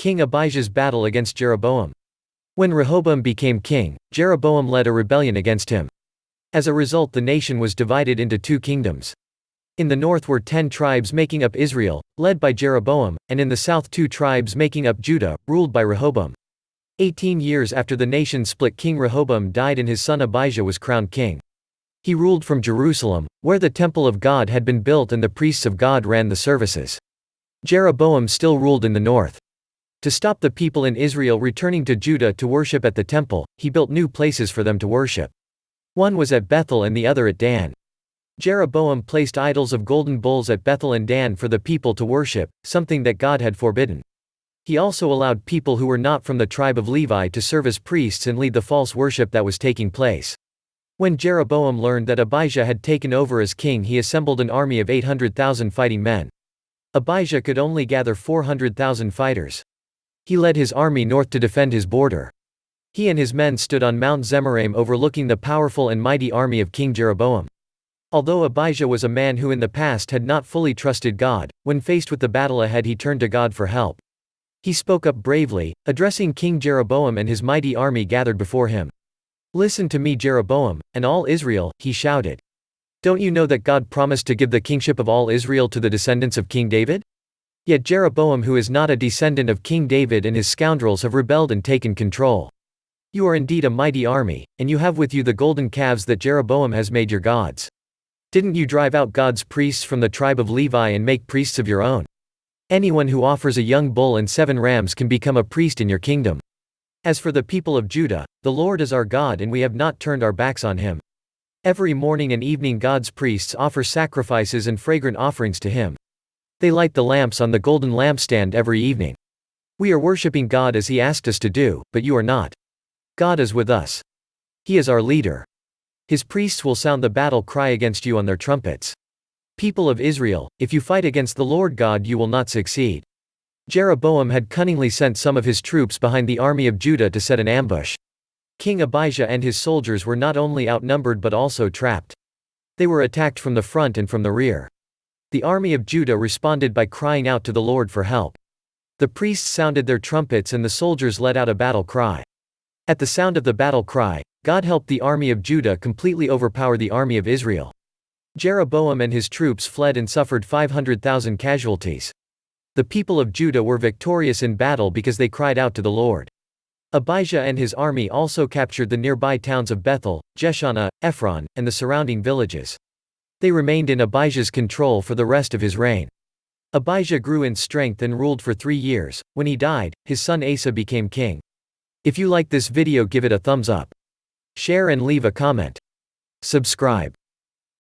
King Abijah's battle against Jeroboam. When Rehoboam became king, Jeroboam led a rebellion against him. As a result, the nation was divided into two kingdoms. In the north were 10 tribes making up Israel, led by Jeroboam, and in the south 2 tribes making up Judah, ruled by Rehoboam. 18 years after the nation split, King Rehoboam died and his son Abijah was crowned king. He ruled from Jerusalem, where the temple of God had been built and the priests of God ran the services. Jeroboam still ruled in the north. To stop the people in Israel returning to Judah to worship at the temple, he built new places for them to worship. One was at Bethel and the other at Dan. Jeroboam placed idols of golden bulls at Bethel and Dan for the people to worship, something that God had forbidden. He also allowed people who were not from the tribe of Levi to serve as priests and lead the false worship that was taking place. When Jeroboam learned that Abijah had taken over as king, he assembled an army of 800,000 fighting men. Abijah could only gather 400,000 fighters. He led his army north to defend his border. He and his men stood on Mount Zemaraim overlooking the powerful and mighty army of King Jeroboam. Although Abijah was a man who in the past had not fully trusted God, when faced with the battle ahead he turned to God for help. He spoke up bravely, addressing King Jeroboam and his mighty army gathered before him. "Listen to me, Jeroboam, and all Israel," he shouted. "Don't you know that God promised to give the kingship of all Israel to the descendants of King David? Yet Jeroboam, who is not a descendant of King David, and his scoundrels have rebelled and taken control. You are indeed a mighty army, and you have with you the golden calves that Jeroboam has made your gods. Didn't you drive out God's priests from the tribe of Levi and make priests of your own? Anyone who offers a young bull and 7 rams can become a priest in your kingdom. As for the people of Judah, the Lord is our God and we have not turned our backs on him. Every morning and evening God's priests offer sacrifices and fragrant offerings to him. They light the lamps on the golden lampstand every evening. We are worshiping God as he asked us to do, but you are not. God is with us. He is our leader. His priests will sound the battle cry against you on their trumpets. People of Israel, if you fight against the Lord God you will not succeed." Jeroboam had cunningly sent some of his troops behind the army of Judah to set an ambush. King Abijah and his soldiers were not only outnumbered but also trapped. They were attacked from the front and from the rear. The army of Judah responded by crying out to the Lord for help. The priests sounded their trumpets and the soldiers let out a battle cry. At the sound of the battle cry, God helped the army of Judah completely overpower the army of Israel. Jeroboam and his troops fled and suffered 500,000 casualties. The people of Judah were victorious in battle because they cried out to the Lord. Abijah and his army also captured the nearby towns of Bethel, Jeshanah, Ephron, and the surrounding villages. They remained in Abijah's control for the rest of his reign. Abijah grew in strength and ruled for 3 years. When he died, his son Asa became king. If you like this video, give it a thumbs up. Share and leave a comment. Subscribe.